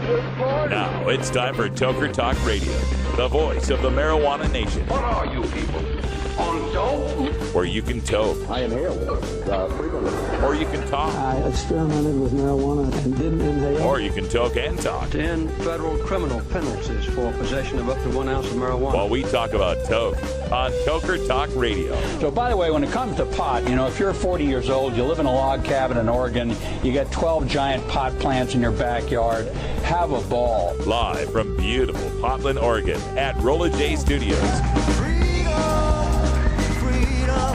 Now it's time for Toker Talk Radio, the voice of the marijuana nation. What are you people? On dope? Where you can toke. I inhale frequently. Or you can talk. I experimented with marijuana and didn't inhale. Or you can toke and talk. 10 federal criminal penalties for possession of up to 1 ounce of marijuana. While we talk about toke on Toker Talk Radio. So, by the way, when it comes to pot, if you're 40 years old, you live in a log cabin in Oregon, you got 12 giant pot plants in your backyard, have a ball. Live from beautiful Portland, Oregon at Rolla J Studios.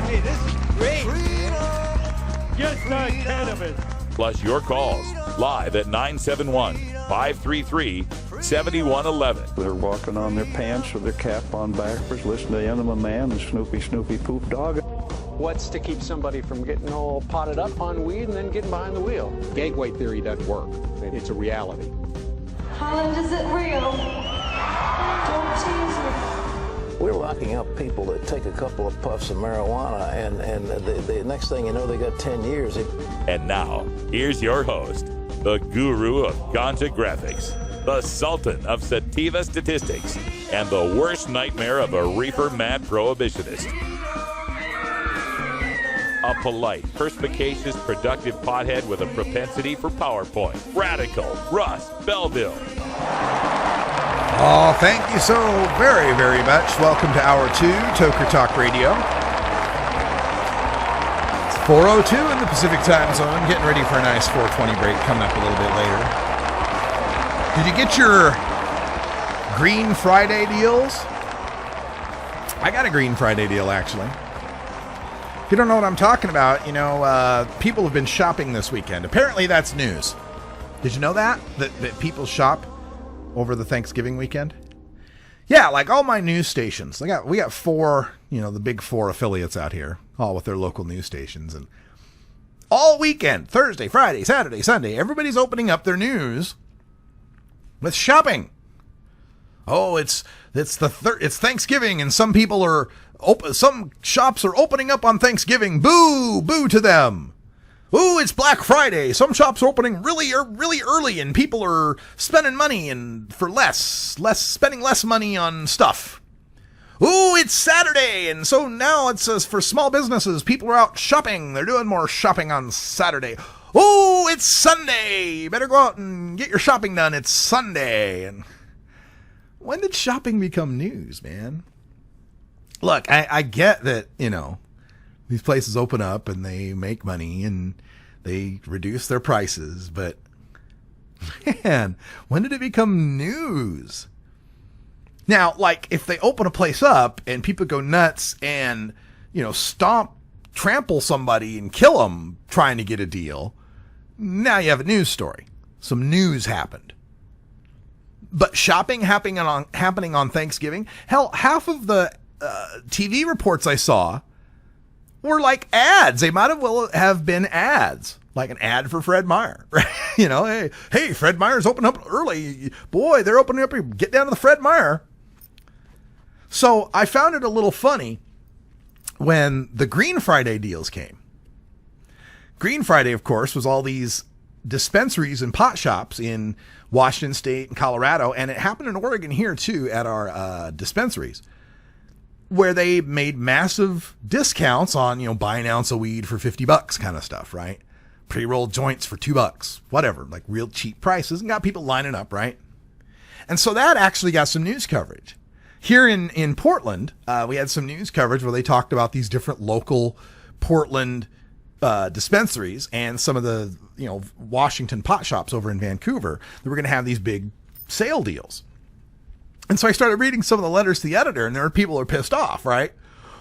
Hey, this is great. Just not cannabis. Plus your calls live at 971-533-7111. They're walking on their pants with their cap on backwards, listening to Enema Man and Snoopy Poop Dog. What's to keep somebody from getting all potted up on weed and then getting behind the wheel? Gateway theory doesn't work. It's a reality. Holland, is it real? Don't tease me. We're locking up people that take a couple of puffs of marijuana, and the next thing you know, they got 10 years. And now, here's your host, the guru of ganja graphics, the sultan of sativa statistics, and the worst nightmare of a reefer mad prohibitionist. A polite, perspicacious, productive pothead with a propensity for PowerPoint. Radical Russ Belville. Oh, thank you so very, very much. Welcome to Hour 2, Toker Talk Radio. It's 4:02 in the Pacific Time Zone. Getting ready for a nice 4:20 break coming up a little bit later. Did you get your Green Friday deals? I got a Green Friday deal, actually. If you don't know what I'm talking about, people have been shopping this weekend. Apparently that's news. Did you know that people shop over the Thanksgiving weekend? Yeah, like all my news stations. We got 4, the big 4 affiliates out here, all with their local news stations. And all weekend, Thursday, Friday, Saturday, Sunday, everybody's opening up their news with shopping. Oh, it's Thanksgiving, and some people are some shops are opening up on Thanksgiving. Boo, boo to them. Ooh, it's Black Friday. Some shops are opening really early, and people are spending money and for spending less money on stuff. Ooh, it's Saturday, and so now it says for small businesses, people are out shopping. They're doing more shopping on Saturday. Ooh, it's Sunday. You better go out and get your shopping done. It's Sunday. And when did shopping become news, man? Look, I get that, these places open up and they make money and they reduce their prices, but man, when did it become news? Now, like, if they open a place up and people go nuts and, trample somebody and kill them trying to get a deal, now you have a news story. Some news happened. But shopping happening on Thanksgiving, hell, half of the TV reports I saw were like ads. They might have been ads, like an ad for Fred Meyer. Hey, Fred Meyer's opening up early. Boy, they're opening up. Get down to the Fred Meyer. So I found it a little funny when the Green Friday deals came. Green Friday, of course, was all these dispensaries and pot shops in Washington State and Colorado, and it happened in Oregon here too at our dispensaries, where they made massive discounts on, buy an ounce of weed for $50 kind of stuff, right? Pre-rolled joints for $2, whatever, like real cheap prices, and got people lining up, right? And so that actually got some news coverage. Here in Portland, we had some news coverage where they talked about these different local Portland dispensaries and some of the, Washington pot shops over in Vancouver that were going to have these big sale deals. And so I started reading some of the letters to the editor, and there were people who are pissed off, right?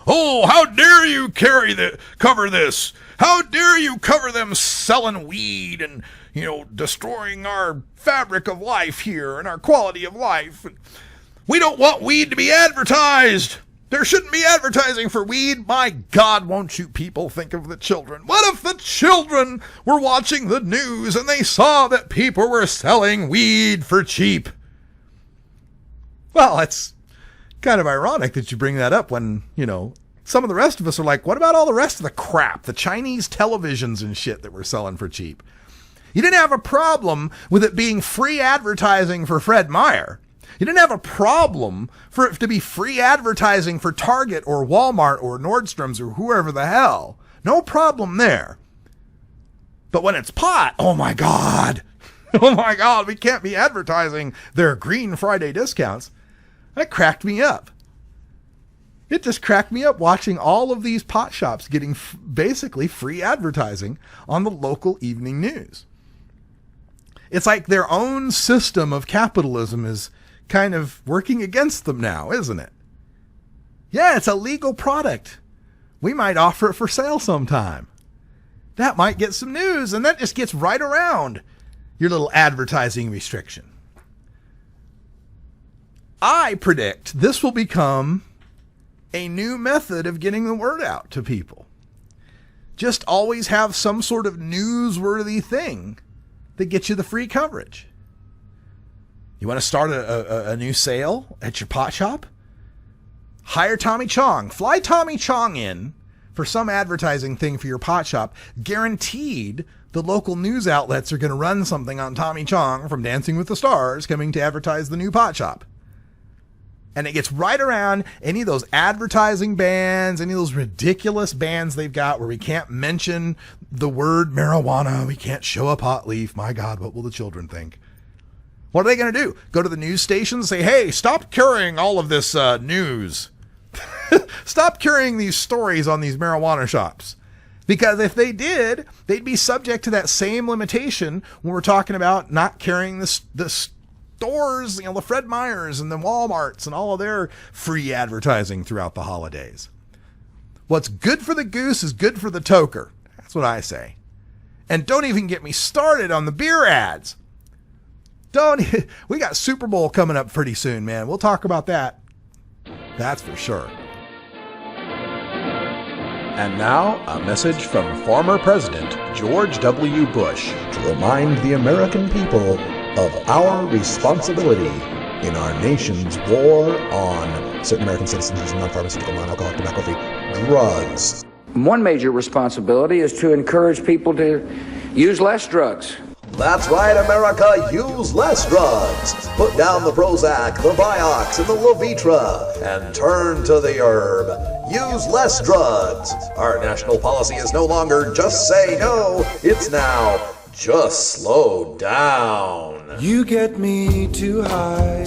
Oh, how dare you cover this? How dare you cover them selling weed and, destroying our fabric of life here and our quality of life. We don't want weed to be advertised. There shouldn't be advertising for weed. My God, won't you people think of the children? What if the children were watching the news and they saw that people were selling weed for cheap? Well, it's kind of ironic that you bring that up when, some of the rest of us are like, what about all the rest of the crap? The Chinese televisions and shit that we're selling for cheap? You didn't have a problem with it being free advertising for Fred Meyer. You didn't have a problem for it to be free advertising for Target or Walmart or Nordstrom's or whoever the hell. No problem there. But when it's pot, oh my God. Oh my God, we can't be advertising their Green Friday discounts. That cracked me up. It just cracked me up watching all of these pot shops getting basically free advertising on the local evening news. It's like their own system of capitalism is kind of working against them now, isn't it? Yeah, it's a legal product. We might offer it for sale sometime. That might get some news, and that just gets right around your little advertising restriction. I predict this will become a new method of getting the word out to people. Just always have some sort of newsworthy thing that gets you the free coverage. You want to start a new sale at your pot shop? Hire Tommy Chong. Fly Tommy Chong in for some advertising thing for your pot shop. Guaranteed the local news outlets are going to run something on Tommy Chong from Dancing with the Stars coming to advertise the new pot shop. And it gets right around any of those advertising bans, any of those ridiculous bans they've got where we can't mention the word marijuana. We can't show a pot leaf. My God, what will the children think? What are they going to do? Go to the news station and say, hey, stop carrying all of this news. Stop carrying these stories on these marijuana shops. Because if they did, they'd be subject to that same limitation when we're talking about not carrying the stores, the Fred Meyers and the Walmarts and all of their free advertising throughout the holidays. What's good for the goose is good for the toker. That's what I say. And don't even get me started on the beer ads. We got Super Bowl coming up pretty soon, man. We'll talk about that. That's for sure. And now, a message from former President George W. Bush to remind the American people of our responsibility in our nation's war on certain American citizens using non-pharmaceutical, non-alcoholic, tobacco-free drugs. One major responsibility is to encourage people to use less drugs. That's right, America, use less drugs. Put down the Prozac, the Vioxx, and the Levitra, and turn to the herb. Use less drugs. Our national policy is no longer just say no, it's now just slow down. You get me too high.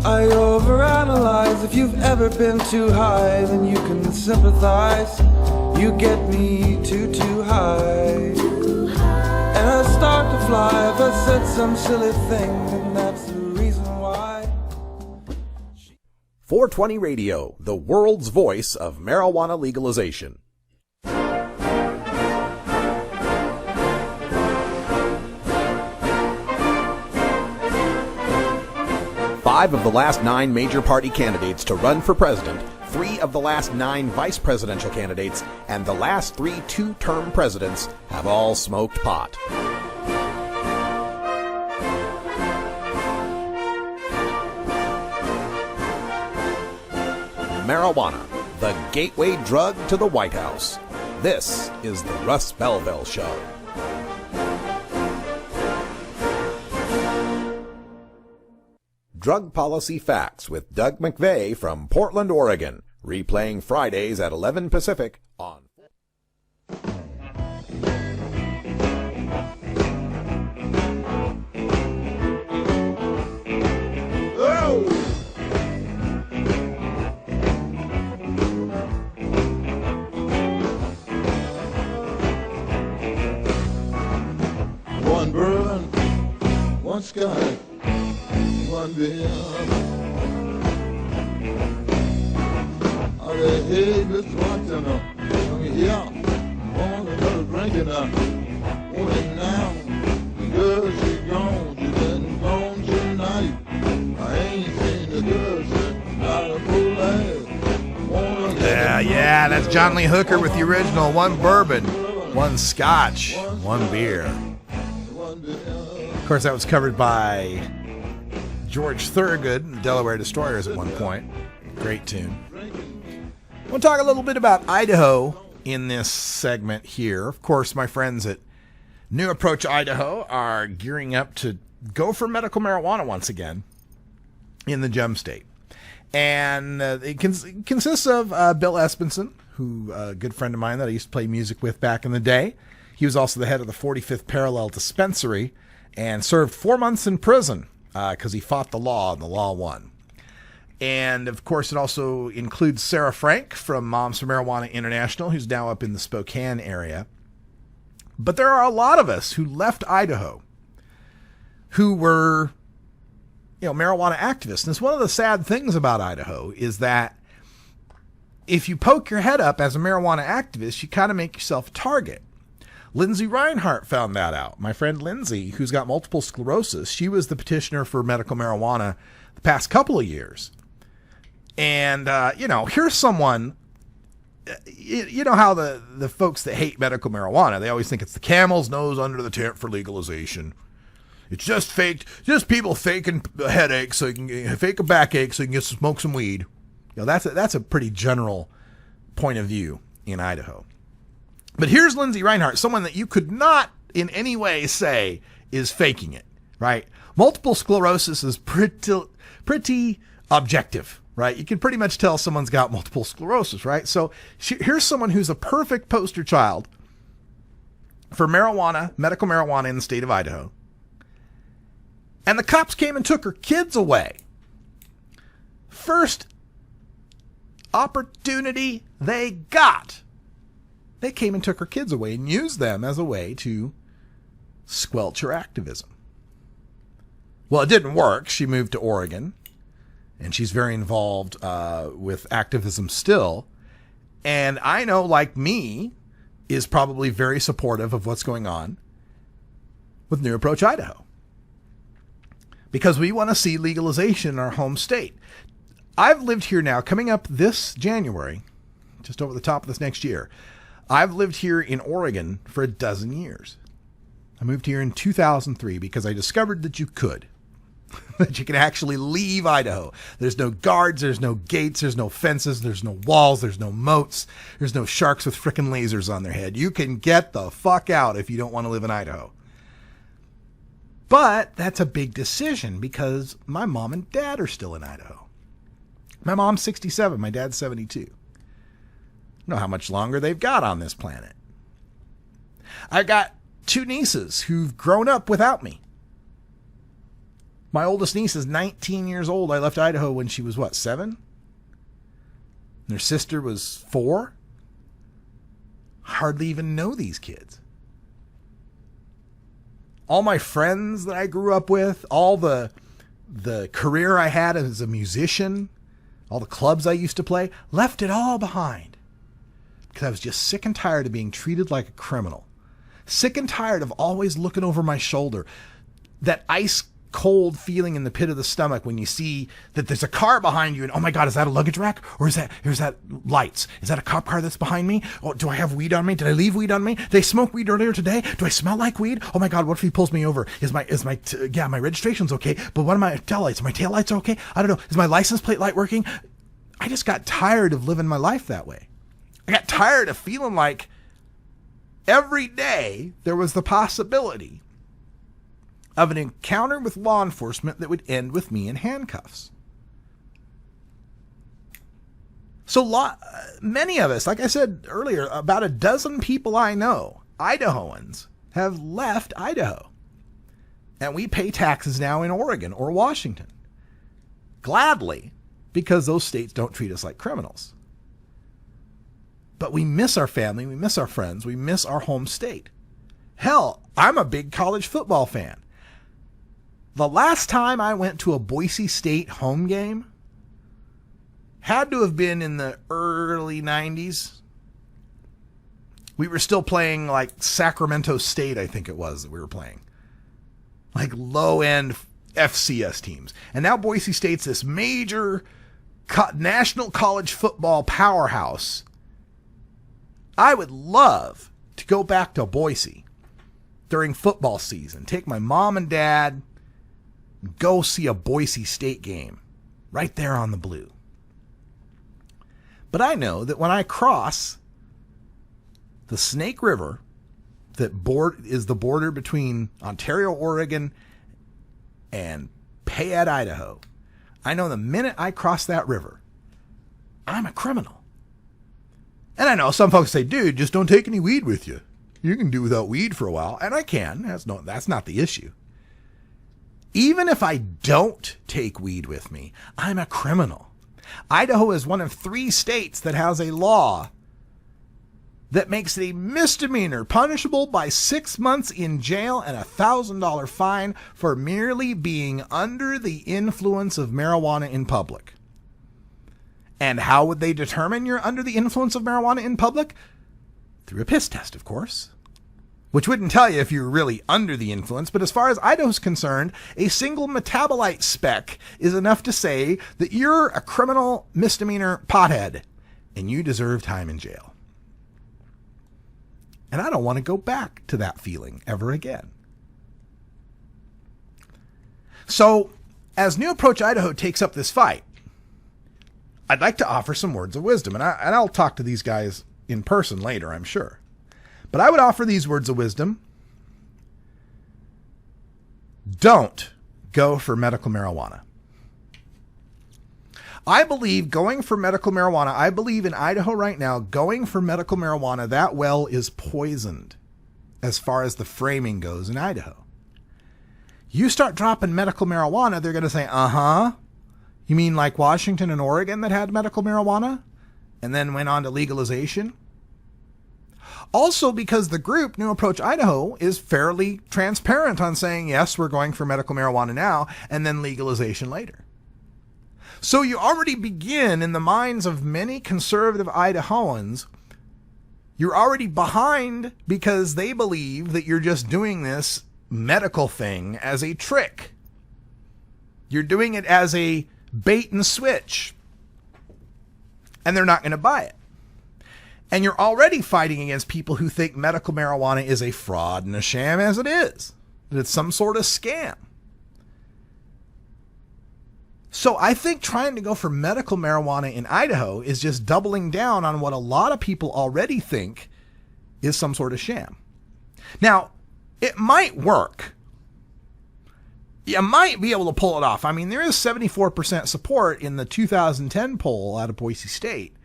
I overanalyze. If you've ever been too high, then you can sympathize. You get me too high. And I start to fly if I said some silly thing, and that's the reason why. 420 Radio, the world's voice of marijuana legalization. 5 of the last 9 major party candidates to run for president, 3 of the last 9 vice presidential candidates, and the last 3 two-term presidents have all smoked pot. Marijuana, the gateway drug to the White House. This is the Russ Belville Show. Drug Policy Facts with Doug McVeigh from Portland, Oregon. Replaying Fridays at 11 Pacific on... One bourbon, one Scotch, one beer. I said, hey, Mr. Watson, come here. Want another drink and want it now. Girl, she gone, she been gone tonight. I ain't seen the girl since not a full ass. Yeah, that's John Lee Hooker with the original. One bourbon, one Scotch, one beer. Of course, that was covered by George Thorogood, the Delaware Destroyers at one point. Great tune. We'll talk a little bit about Idaho in this segment here. Of course, my friends at New Approach Idaho are gearing up to go for medical marijuana once again in the Gem State. And it consists of Bill Espenson, who a good friend of mine that I used to play music with back in the day. He was also the head of the 45th Parallel Dispensary and served 4 months in prison because he fought the law and the law won. And, of course, it also includes Sarah Frank from Moms for Marijuana International, who's now up in the Spokane area. But there are a lot of us who left Idaho who were, marijuana activists. And it's one of the sad things about Idaho is that if you poke your head up as a marijuana activist, you kind of make yourself a target. Lindsay Reinhart found that out. My friend Lindsay, who's got multiple sclerosis, she was the petitioner for medical marijuana the past couple of years. And, here's someone, you know how the folks that hate medical marijuana, they always think it's the camel's nose under the tent for legalization. It's just faked, just people faking a headache so you can fake a backache so you can get smoke some weed. That's a pretty general point of view in Idaho. But here's Lindsay Reinhart, someone that you could not in any way say is faking it, right? Multiple sclerosis is pretty objective, right? You can pretty much tell someone's got multiple sclerosis, right? So here's someone who's a perfect poster child for marijuana, medical marijuana in the state of Idaho. And the cops came and took her kids away. First opportunity they got, they came and took her kids away and used them as a way to squelch her activism. Well, it didn't work. She moved to Oregon, and she's very involved with activism still. And I know, like me, is probably very supportive of what's going on with New Approach Idaho. Because we want to see legalization in our home state. I've lived here now, coming up this January, just over the top of this next year. I've lived here in Oregon for 12 years. I moved here in 2003 because I discovered that you could. That you can actually leave Idaho. There's no guards, there's no gates, there's no fences, there's no walls, there's no moats, there's no sharks with frickin' lasers on their head. You can get the fuck out if you don't want to live in Idaho. But that's a big decision because my mom and dad are still in Idaho. My mom's 67, my dad's 72. I don't know how much longer they've got on this planet. I've got 2 nieces who've grown up without me. My oldest niece is 19 years old. I left Idaho when she was, 7? And their sister was 4? Hardly even know these kids. All my friends that I grew up with, all the career I had as a musician, all the clubs I used to play, left it all behind. Because I was just sick and tired of being treated like a criminal. Sick and tired of always looking over my shoulder. That ice cold feeling in the pit of the stomach when you see that there's a car behind you and, oh my God, is that a luggage rack? Or is that lights? Is that a cop car that's behind me? Oh, do I have weed on me? Did I leave weed on me? Did I smoke weed earlier today? Do I smell like weed? Oh my God, what if he pulls me over? My registration's okay, but what are my taillights? Are my taillights okay? I don't know. Is my license plate light working? I just got tired of living my life that way. I got tired of feeling like every day there was the possibility of an encounter with law enforcement that would end with me in handcuffs. So many of us, like I said earlier, about 12 people I know, Idahoans, have left Idaho. And we pay taxes now in Oregon or Washington. Gladly, because those states don't treat us like criminals. But we miss our family, we miss our friends, we miss our home state. Hell, I'm a big college football fan. The last time I went to a Boise State home game had to have been in the early 90s. We were still playing like Sacramento State, I think it was that we were playing. Like low-end FCS teams. And now Boise State's this major national college football powerhouse. I would love to go back to Boise during football season. Take my mom and dad, go see a Boise State game right there on the blue. But I know that when I cross the Snake River that is the border between Ontario, Oregon, and Payette, Idaho, I know the minute I cross that river, I'm a criminal. And I know some folks say, dude, just don't take any weed with you. You can do without weed for a while. And I can. That's not the issue. Even if I don't take weed with me, I'm a criminal. Idaho is one of 3 states that has a law that makes it a misdemeanor, punishable by 6 months in jail and a $1,000 fine for merely being under the influence of marijuana in public. And how would they determine you're under the influence of marijuana in public? Through a piss test, of course. Which wouldn't tell you if you're really under the influence, but as far as Idaho's concerned, a single metabolite speck is enough to say that you're a criminal misdemeanor pothead, and you deserve time in jail. And I don't want to go back to that feeling ever again. So, as New Approach Idaho takes up this fight, I'd like to offer some words of wisdom, and I'll talk to these guys in person later, I'm sure. But I would offer these words of wisdom. Don't go for medical marijuana. I believe going for medical marijuana, I believe in Idaho right now, going for medical marijuana, that well is poisoned as far as the framing goes in Idaho. You start dropping medical marijuana, they're going to say, you mean like Washington and Oregon that had medical marijuana and then went on to legalization? Also, because the group, New Approach Idaho, is fairly transparent on saying, yes, we're going for medical marijuana now, and then legalization later. So you already begin in the minds of many conservative Idahoans, you're already behind because they believe that you're just doing this medical thing as a trick. You're doing it as a bait and switch, and they're not going to buy it. And you're already fighting against people who think medical marijuana is a fraud and a sham, as it is. That it's some sort of scam. So I think trying to go for medical marijuana in Idaho is just doubling down on what a lot of people already think is some sort of sham. Now, it might work. You might be able to pull it off. I mean, there is 74% support in the 2010 poll out of Boise State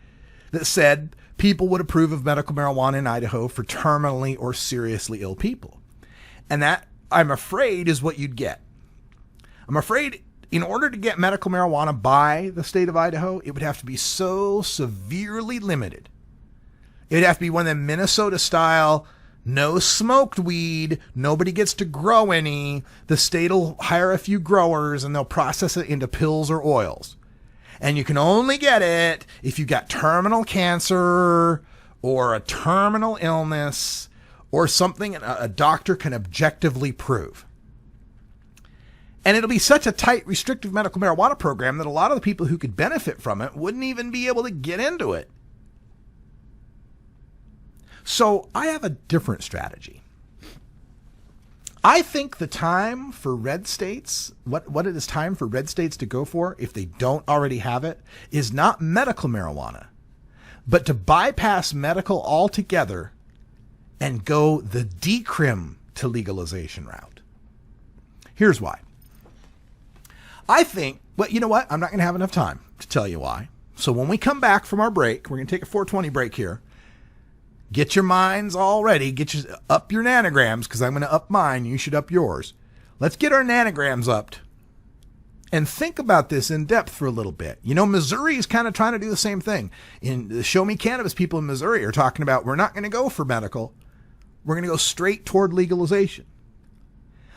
that said people would approve of medical marijuana in Idaho for terminally or seriously ill people. And that, I'm afraid, is what you'd get. I'm afraid in order to get medical marijuana by the state of Idaho, it would have to be so severely limited. It would have to be one of them Minnesota-style, no smoked weed, nobody gets to grow any, the state will hire a few growers and they'll process it into pills or oils. And you can only get it if you've got terminal cancer or a terminal illness or something a doctor can objectively prove. And it'll be such a tight, restrictive medical marijuana program that a lot of the people who could benefit from it wouldn't even be able to get into it. So I have a different strategy. I think the time for red states, what it is time for red states to go for, if they don't already have it, is not medical marijuana, but to bypass medical altogether and go the decrim to legalization route. Here's why. I think, well, you know what? I'm not going to have enough time to tell you why. So when we come back from our break, we're going to take a 420 break here. Get your minds all ready. Up your nanograms, because I'm going to up mine. You should up yours. Let's get our nanograms upped and think about this in depth for a little bit. You know, Missouri is kind of trying to do the same thing. In the Show Me Cannabis people in Missouri are talking about, we're not going to go for medical. We're going to go straight toward legalization.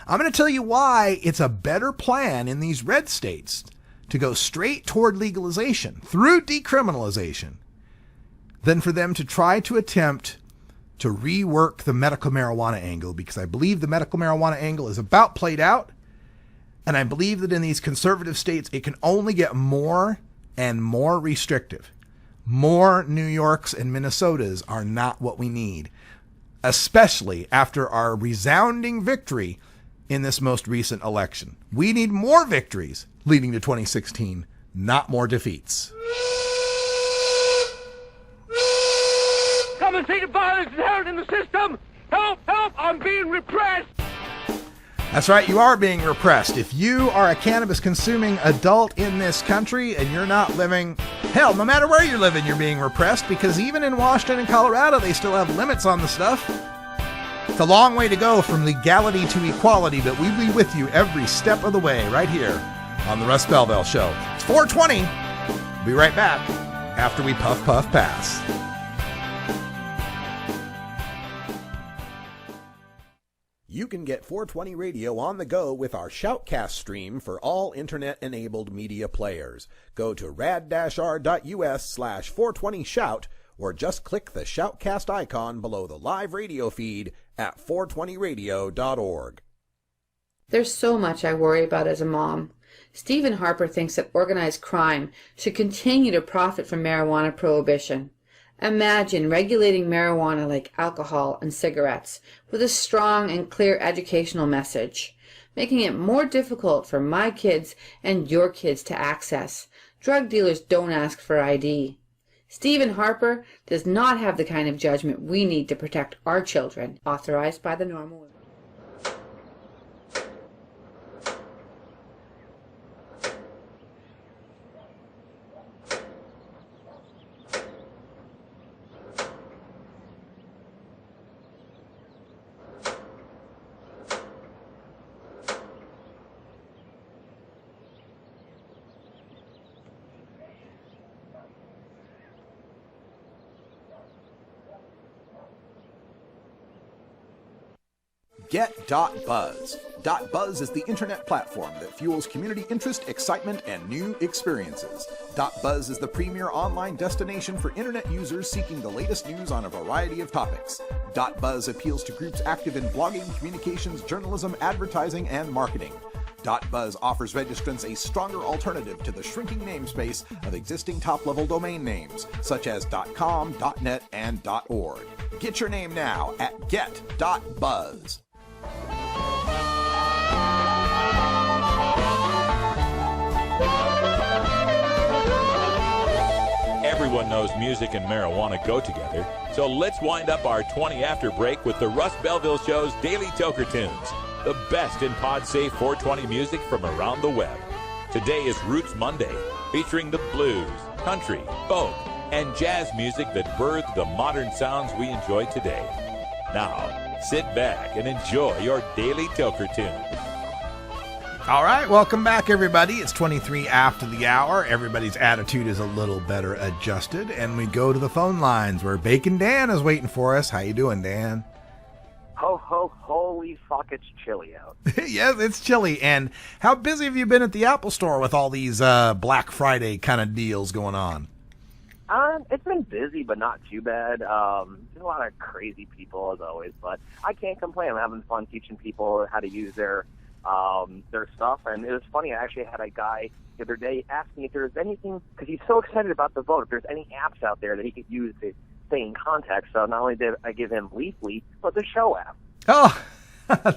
I'm going to tell you why it's a better plan in these red states to go straight toward legalization through decriminalization than for them to try to attempt to rework the medical marijuana angle, because I believe the medical marijuana angle is about played out. And I believe that in these conservative states, it can only get more and more restrictive. More New Yorks and Minnesotas are not what we need, especially after our resounding victory in this most recent election. We need more victories leading to 2016, not more defeats. Come and see the violence inherent in the system! Help! Help! up! I'm being repressed! That's right, you are being repressed. If you are a cannabis-consuming adult in this country and you're not living... Hell, no matter where you're living, you're being repressed, because even in Washington and Colorado, they still have limits on the stuff. It's a long way to go from legality to equality, but we'll be with you every step of the way right here on the Russ Belville Show. It's 4:20. We'll be right back after we puff, puff, pass. You can get 420 Radio on the go with our Shoutcast stream for all internet-enabled media players. Go to rad-r.us/420shout or just click the Shoutcast icon below the live radio feed at 420radio.org. There's so much I worry about as a mom. Stephen Harper thinks that organized crime should continue to profit from marijuana prohibition. Imagine regulating marijuana like alcohol and cigarettes with a strong and clear educational message, making it more difficult for my kids and your kids to access. Drug dealers don't ask for ID. Stephen Harper does not have the kind of judgment we need to protect our children. Authorized by the Normal Women. Get.Buzz. .Buzz is the internet platform that fuels community interest, excitement, and new experiences. .Buzz is the premier online destination for internet users seeking the latest news on a variety of topics. .Buzz appeals to groups active in blogging, communications, journalism, advertising, and marketing. .Buzz offers registrants a stronger alternative to the shrinking namespace of existing top-level domain names, such as .com, .net, and .org. Get your name now at get.buzz. Everyone knows music and marijuana go together, so let's wind up our 20 after break with the Russ Belville Show's Daily Toker Tunes, the best in pod-safe 420 music from around the web. Today is Roots Monday, featuring the blues, country, folk, and jazz music that birthed the modern sounds we enjoy today. Now, sit back and enjoy your Daily Toker Tune. All right, welcome back, everybody. It's 23 after the hour. Everybody's attitude is a little better adjusted, and we go to the phone lines where Bacon Dan is waiting for us. How you doing, Dan? Ho, ho, holy fuck, it's chilly out. Yes, it's chilly. And how busy have you been at the Apple Store with all these Black Friday kind of deals going on? It's been busy, but not too bad. There's a lot of crazy people, as always, but I can't complain. I'm having fun teaching people how to use their stuff. And it was funny, I actually had a guy the other day ask me if there's anything, because he's so excited about the vote, if there's any apps out there that he could use to stay in contact. So not only did I give him Leafly, but the show app. Oh,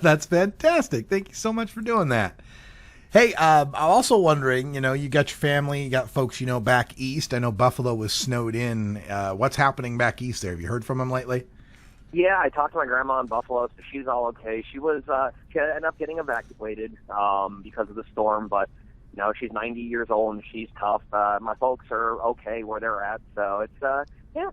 that's fantastic. Thank you so much for doing that. Hey, I'm also wondering, you got your family, you got folks, back east. I know Buffalo was snowed in. What's happening back east there? Have you heard from them lately? Yeah, I talked to my grandma in Buffalo, so she's all okay. She ended up getting evacuated because of the storm, but she's 90 years old and she's tough. My folks are okay where they're at, so it's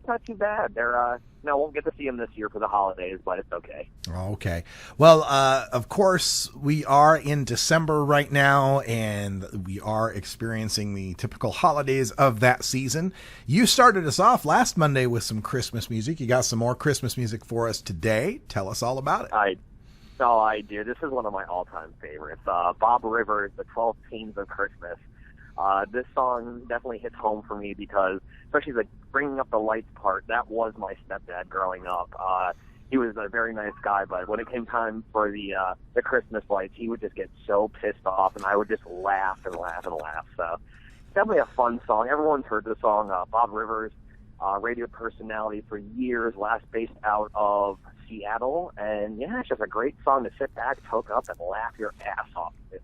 not too bad. They're won't get to see them this year for the holidays, but it's okay. Okay. Well, of course, we are in December right now, and we are experiencing the typical holidays of that season. You started us off last Monday with some Christmas music. You got some more Christmas music for us today. Tell us all about it. I do. This is one of my all-time favorites. Bob Rivers, The 12 Pains of Christmas. This song definitely hits home for me because, especially the bringing up the lights part, that was my stepdad growing up. He was a very nice guy, but when it came time for the Christmas lights, he would just get so pissed off, and I would just laugh and laugh and laugh. So definitely a fun song. Everyone's heard the song. Bob Rivers, radio personality for years, last based out of Seattle, and yeah, it's just a great song to sit back, toke up, and laugh your ass off to.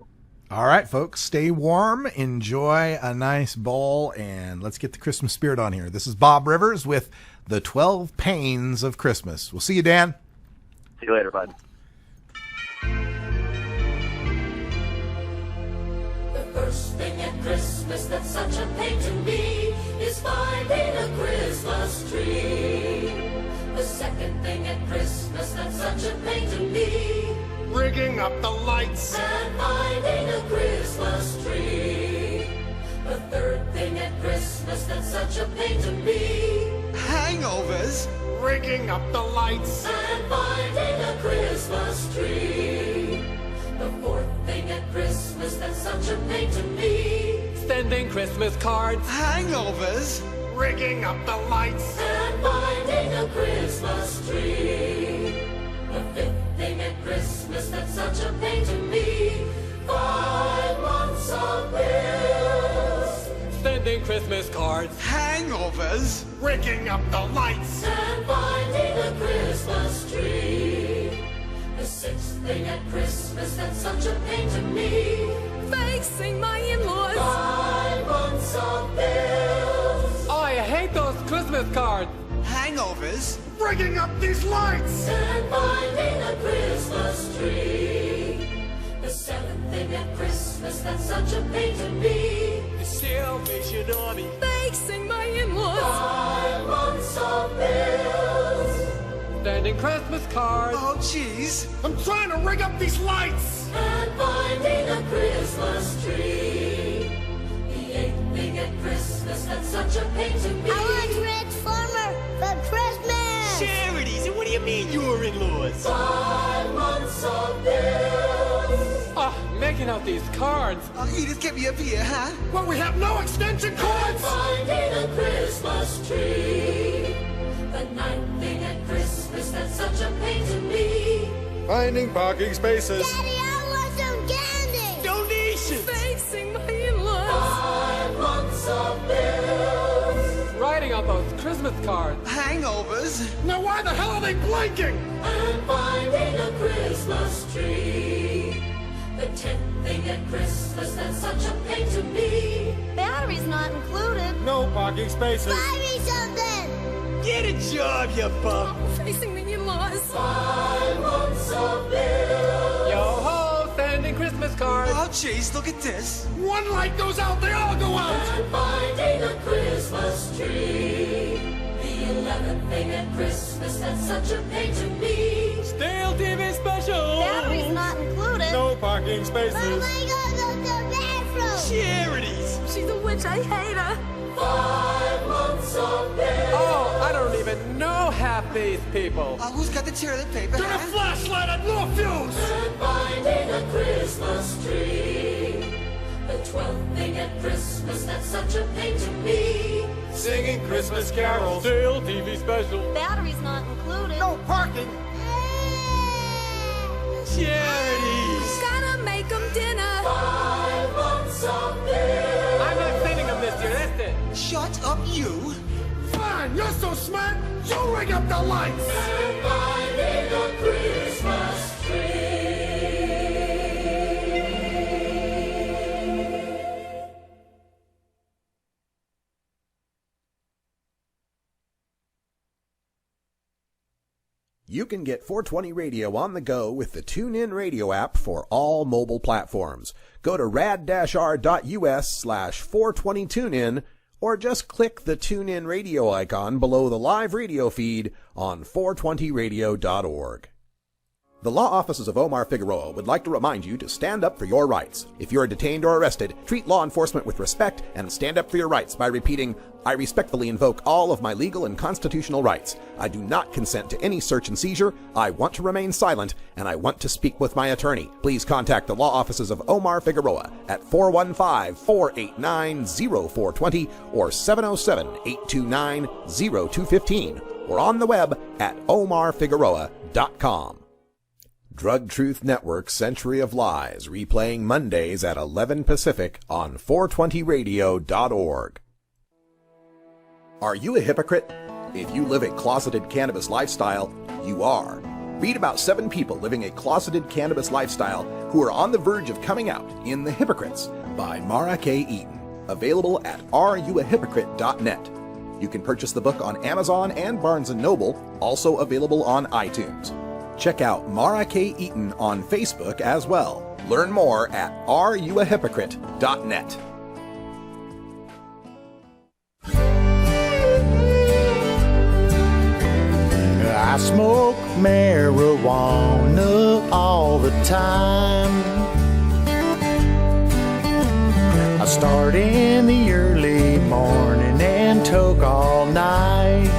All right, folks, stay warm, enjoy a nice bowl, and let's get the Christmas spirit on here. This is Bob Rivers with The 12 Pains of Christmas. We'll see you, Dan. See you later, bud. The first thing at Christmas that's such a pain to me is finding a Christmas tree. The second thing at Christmas that's such a pain to me, rigging up the lights and finding a Christmas tree. The third thing at Christmas that's such a pain to me, hangovers, rigging up the lights and finding a Christmas tree. The fourth thing at Christmas that's such a pain to me, sending Christmas cards, hangovers, rigging up the lights and finding a Christmas tree. The fifth thing at Christmas that's such a pain to me, 5 months of bills, sending Christmas cards, hangovers, rigging up the lights and finding a Christmas tree. The sixth thing at Christmas that's such a pain to me, facing my in-laws, 5 months of bills. Oh, I hate those Christmas cards, hangovers, rigging up these lights and finding a Christmas tree. The seventh thing at Christmas that's such a pain to me, the Salvation Army, facing my in-laws, 5 months of bills, sending Christmas cards. Oh, jeez, I'm trying to rig up these lights and finding a Christmas tree. The eighth thing at Christmas that's such a pain to me, I want Transformer for Christmas. Charities, and what do you mean your in-laws? 5 months of bills. Making out these cards. Edith, get me up here, huh? Well, we have no extension cords. Finding a Christmas tree. The ninth thing at Christmas that's such a pain to me, finding parking spaces. Daddy, I want some candy. Donations. Facing my in-laws, 5 months of bills. Writing on those Christmas cards. Hangovers. Now why the hell are they blinking? And finding a Christmas tree. The 10th thing at Christmas that's such a pain to me, batteries not included. No parking spaces. Buy me something. Get a job, you bum. Facing the in-laws, 5 months of bills. Yo ho, sending Christmas cards. Oh jeez, look at this. One light goes out, they all go out. And finding a Christmas tree. The 11th thing at Christmas that's such a pain to me, Stale TV special. batteries not included. No parking spaces. Mama, I gotta go to the bathroom. Charities. She's a witch, I hate her. 5 months of bills. Oh, I don't even know half these people. Who's got the toilet paper? Turn a flashlight on, no fuse. And finding a Christmas tree. The 12th thing at Christmas that's such a pain to me, Singing Christmas carols. Stale TV special. Batteries not included. No parking. Charities. Gotta make them dinner. 5 months of bills. I'm not sending them this year, that's it. Shut up, you. Fine, you're so smart. You rig up the lights. And finding a Christmas tree. You can get 420 Radio on the go with the TuneIn Radio app for all mobile platforms. Go to rad-r.us/420tunein or just click the TuneIn Radio icon below the live radio feed on 420radio.org. The law offices of Omar Figueroa would like to remind you to stand up for your rights. If you're detained or arrested, treat law enforcement with respect and stand up for your rights by repeating, "I respectfully invoke all of my legal and constitutional rights. I do not consent to any search and seizure. I want to remain silent, and I want to speak with my attorney." Please contact the law offices of Omar Figueroa at 415-489-0420 or 707-829-0215 or on the web at omarfigueroa.com. Drug Truth Network Century of Lies, replaying Mondays at 11 Pacific on 420radio.org. Are you a hypocrite? If you live a closeted cannabis lifestyle, you are. Read about 7 people living a closeted cannabis lifestyle who are on the verge of coming out in The Hypocrites by Mara K. Eaton. Available at areyouahypocrite.net. You can purchase the book on Amazon and Barnes & Noble, also available on iTunes. Check out Mara K. Eaton on Facebook as well. Learn more at areyouahypocrite.net. I smoke marijuana all the time. I start in the early morning and toke all night.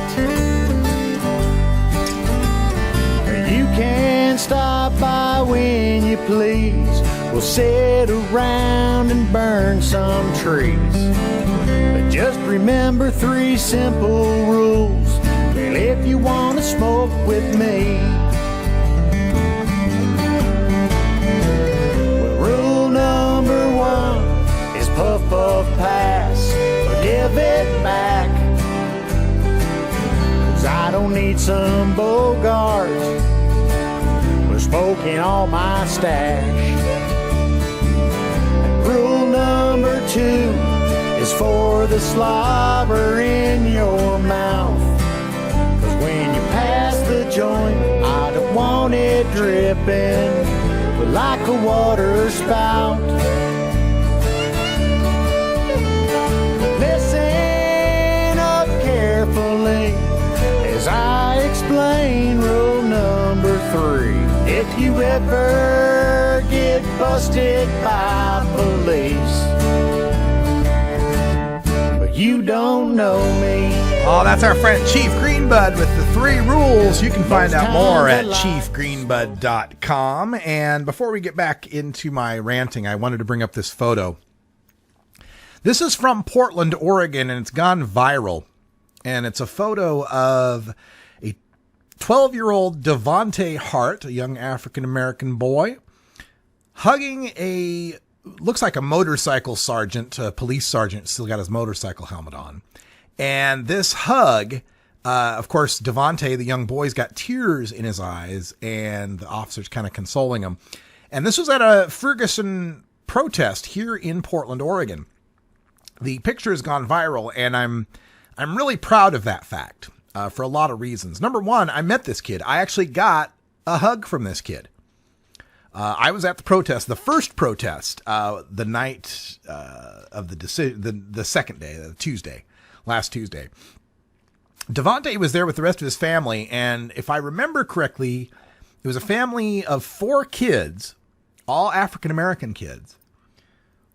You can stop by when you please. We'll sit around and burn some trees. But just remember 3 simple rules. Well, if you want to smoke with me. Well, rule number 1 is puff, puff, pass, or give it back. 'Cause I don't need some Bogart for smoking all my stash. And rule number 2 is for the slobber in your mouth. When you pass the joint, I don't want it dripping like a water spout. Listen up carefully as I explain rule number 3. If you ever get busted by police, but you don't know me. Oh, that's our friend Chief Greenbud with the 3 rules. You can find out more at chiefgreenbud.com. And before we get back into my ranting, I wanted to bring up this photo. This is from Portland, Oregon, and it's gone viral. And it's a photo of a 12-year-old Devontae Hart, a young African-American boy, hugging looks like a motorcycle sergeant, a police sergeant, still got his motorcycle helmet on. And this hug, of course, Devontae, the young boy's got tears in his eyes, and the officer's kind of consoling him. And this was at a Ferguson protest here in Portland, Oregon. The picture has gone viral, and I'm really proud of that fact for a lot of reasons. Number 1, I met this kid. I actually got a hug from this kid. I was at the protest, the first protest, the night of the decision, the second day, Tuesday. Last Tuesday. Devontae was there with the rest of his family, and if I remember correctly, it was a family of 4 kids, all African-American kids,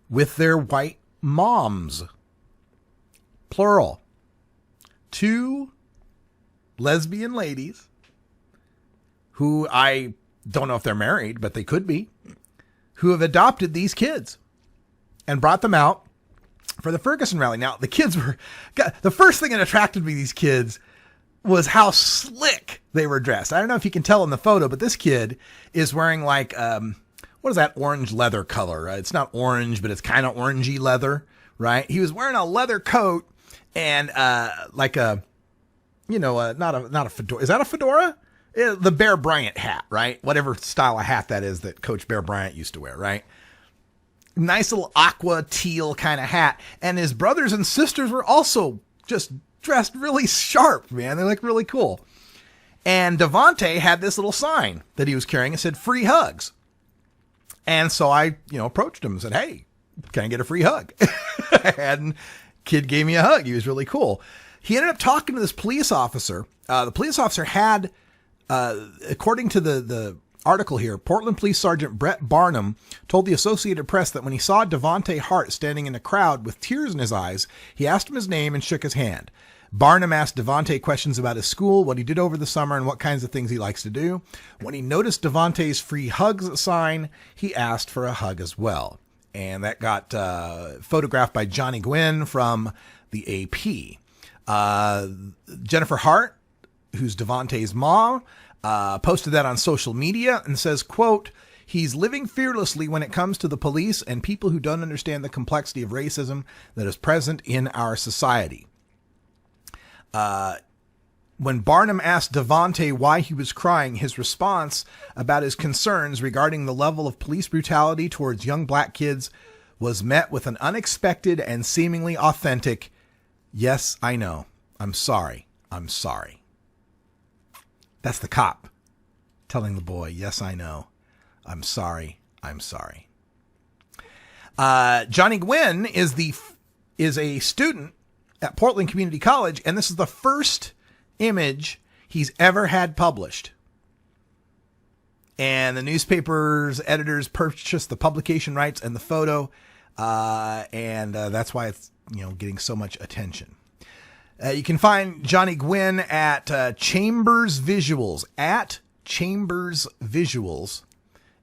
with their white moms. Plural. 2 lesbian ladies, who I don't know if they're married, but they could be, who have adopted these kids and brought them out for the Ferguson rally. Now, the kids the first thing that attracted me to these kids was how slick they were dressed. I don't know if you can tell in the photo, but this kid is wearing like, what is that orange leather color? It's not orange, but it's kind of orangey leather, right? He was wearing a leather coat and like a, not a fedora. Is that a fedora? The Bear Bryant hat, right? Whatever style of hat that is that Coach Bear Bryant used to wear, right? Nice little aqua teal kind of hat. And his brothers and sisters were also just dressed really sharp, man. They look really cool. And Devontae had this little sign that he was carrying. It said free hugs. And so I, approached him and said, hey, can I get a free hug? And kid gave me a hug. He was really cool. He ended up talking to this police officer. The police officer had, according to the article here, Portland Police Sergeant Brett Barnum told the Associated Press that when he saw Devontae Hart standing in a crowd with tears in his eyes, he asked him his name and shook his hand. Barnum asked Devontae questions about his school, what he did over the summer, and what kinds of things he likes to do. When he noticed Devontae's free hugs sign, he asked for a hug as well. And that got photographed by Johnny Gwynn from the AP. Jennifer Hart, who's Devontae's mom, posted that on social media and says, quote, he's living fearlessly when it comes to the police and people who don't understand the complexity of racism that is present in our society. When Barnum asked Devontae why he was crying, his response about his concerns regarding the level of police brutality towards young black kids was met with an unexpected and seemingly authentic, yes, I know. I'm sorry. I'm sorry. That's the cop telling the boy, yes, I know. I'm sorry. I'm sorry. Johnny Gwynn is a student at Portland Community College, and this is the first image he's ever had published. And the newspaper's editors purchased the publication rights and the photo, and that's why it's getting so much attention. You can find Johnny Gwynn at Chambers Visuals,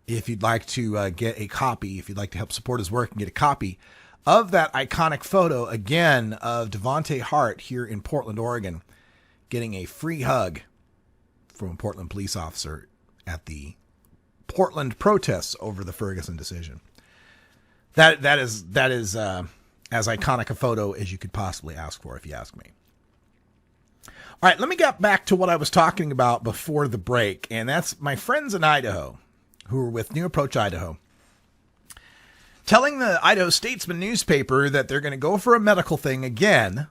if you'd like to get a copy, if you'd like to help support his work and get a copy of that iconic photo, again, of Devontae Hart here in Portland, Oregon, getting a free hug from a Portland police officer at the Portland protests over the Ferguson decision. That is as iconic a photo as you could possibly ask for, if you ask me. All right, let me get back to what I was talking about before the break, and that's my friends in Idaho who are with New Approach Idaho, telling the Idaho Statesman newspaper that they're going to go for a medical thing again,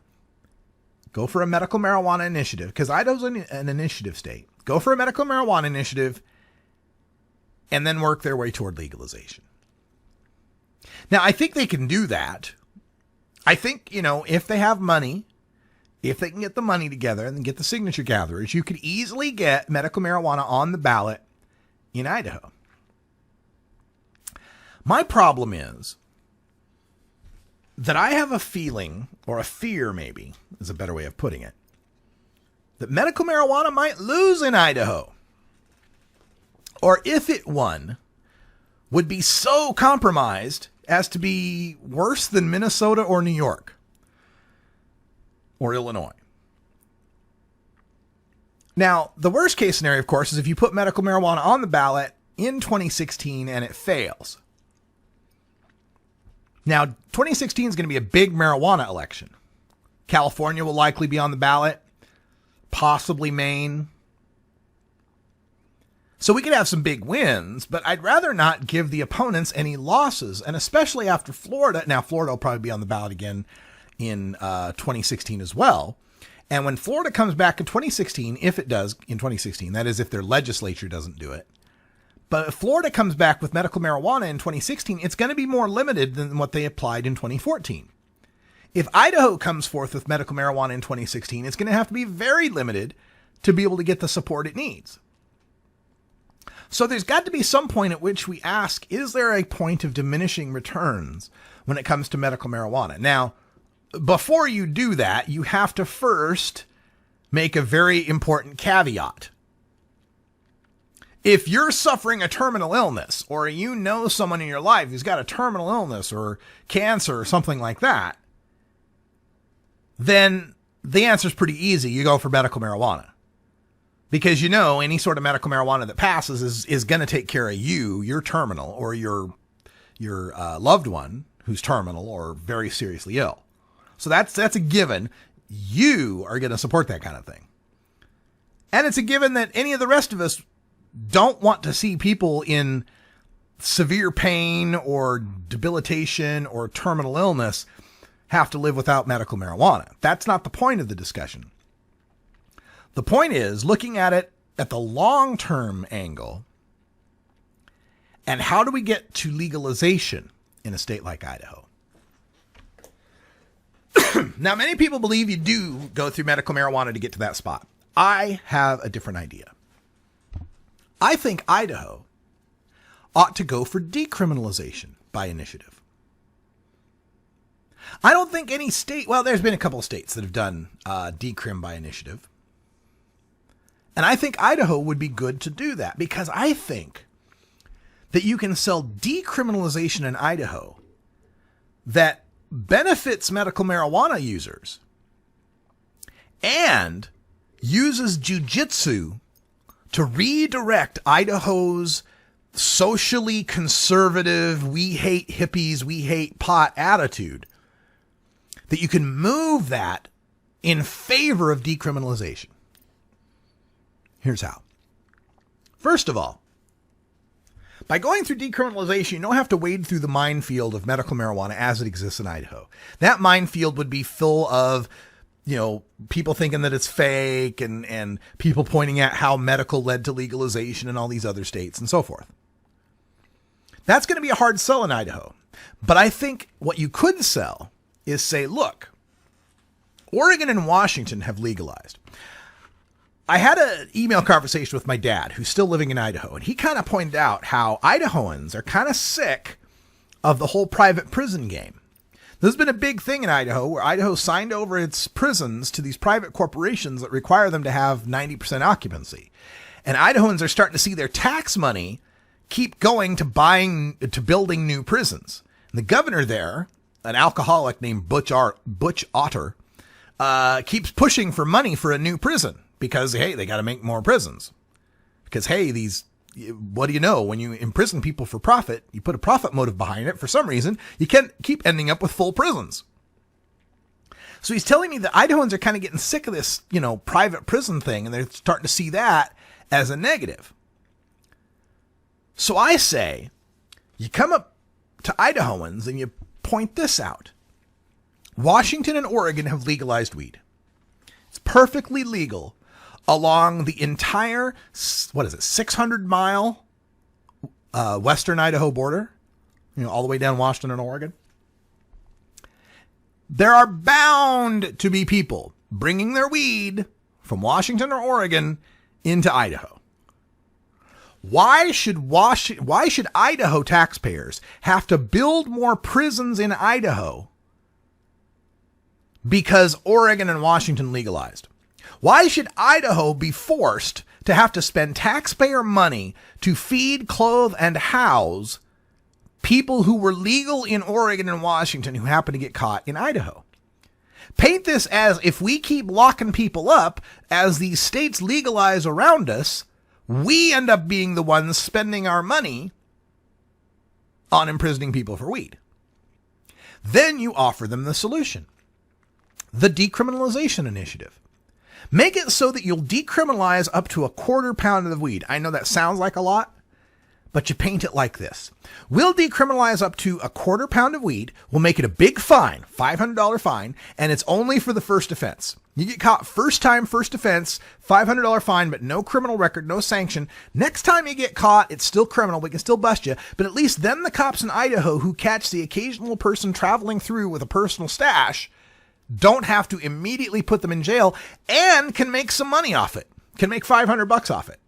go for a medical marijuana initiative, because Idaho's an initiative state. Go for a medical marijuana initiative and then work their way toward legalization. Now, I think they can do that. I think, if they have money, if they can get the money together and then get the signature gatherers, you could easily get medical marijuana on the ballot in Idaho. My problem is that I have a feeling, or a fear maybe, is a better way of putting it, that medical marijuana might lose in Idaho. Or if it won, would be so compromised as to be worse than Minnesota or New York or Illinois. Now, the worst case scenario, of course, is if you put medical marijuana on the ballot in 2016 and it fails. Now, 2016 is going to be a big marijuana election. California will likely be on the ballot, possibly Maine. So we could have some big wins, but I'd rather not give the opponents any losses, and especially after Florida. Now, Florida will probably be on the ballot again in 2016 as well. And when Florida comes back in 2016, if it does in 2016, that is if their legislature doesn't do it. But if Florida comes back with medical marijuana in 2016, it's going to be more limited than what they applied in 2014. If Idaho comes forth with medical marijuana in 2016, it's going to have to be very limited to be able to get the support it needs. So there's got to be some point at which we ask, is there a point of diminishing returns when it comes to medical marijuana? Now, before you do that, you have to first make a very important caveat. If you're suffering a terminal illness, or someone in your life who's got a terminal illness or cancer or something like that, then the answer is pretty easy. You go for medical marijuana. Because any sort of medical marijuana that passes is going to take care of you, your terminal, or your loved one who's terminal or very seriously ill. So that's a given. You are going to support that kind of thing. And it's a given that any of the rest of us don't want to see people in severe pain or debilitation or terminal illness have to live without medical marijuana. That's not the point of the discussion. The point is looking at it at the long-term angle, and how do we get to legalization in a state like Idaho? Now, many people believe you do go through medical marijuana to get to that spot. I have a different idea. I think Idaho ought to go for decriminalization by initiative. I don't think any state, well, there's been a couple of states that have done decrim by initiative. And I think Idaho would be good to do that, because I think that you can sell decriminalization in Idaho that benefits medical marijuana users and uses jujitsu to redirect Idaho's socially conservative, we hate hippies, we hate pot attitude, that you can move that in favor of decriminalization. Here's how. First of all, by going through decriminalization, you don't have to wade through the minefield of medical marijuana as it exists in Idaho. That minefield would be full of people thinking that it's fake and people pointing out how medical led to legalization in all these other states and so forth. That's going to be a hard sell in Idaho. But I think what you could sell is say, look, Oregon and Washington have legalized. I had an email conversation with my dad, who's still living in Idaho, and he kind of pointed out how Idahoans are kind of sick of the whole private prison game. There's been a big thing in Idaho where Idaho signed over its prisons to these private corporations that require them to have 90% occupancy. And Idahoans are starting to see their tax money keep going to building new prisons. And the governor there, an alcoholic named Butch Otter, keeps pushing for money for a new prison because, hey, they got to make more prisons. Because, hey, what do you know? When you imprison people for profit, you put a profit motive behind it. For some reason, you can keep ending up with full prisons. So he's telling me that Idahoans are kind of getting sick of this, private prison thing, and they're starting to see that as a negative. So I say, you come up to Idahoans and you point this out. Washington and Oregon have legalized weed. It's perfectly legal along the entire, 600-mile western Idaho border, all the way down Washington and Oregon. There are bound to be people bringing their weed from Washington or Oregon into Idaho. Why should Idaho taxpayers have to build more prisons in Idaho because Oregon and Washington legalized? Why should Idaho be forced to have to spend taxpayer money to feed, clothe, and house people who were legal in Oregon and Washington who happen to get caught in Idaho? Paint this as if we keep locking people up as these states legalize around us, we end up being the ones spending our money on imprisoning people for weed. Then you offer them the solution. The decriminalization initiative. Make it so that you'll decriminalize up to a quarter pound of weed. I know that sounds like a lot, but you paint it like this. We'll decriminalize up to a quarter pound of weed. We'll make it a big fine, $500 fine, and it's only for the first offense. You get caught first time, first offense, $500 fine, but no criminal record, no sanction. Next time you get caught, it's still criminal. We can still bust you, but at least then the cops in Idaho who catch the occasional person traveling through with a personal stash don't have to immediately put them in jail and can make some money off it, can make $500 off it.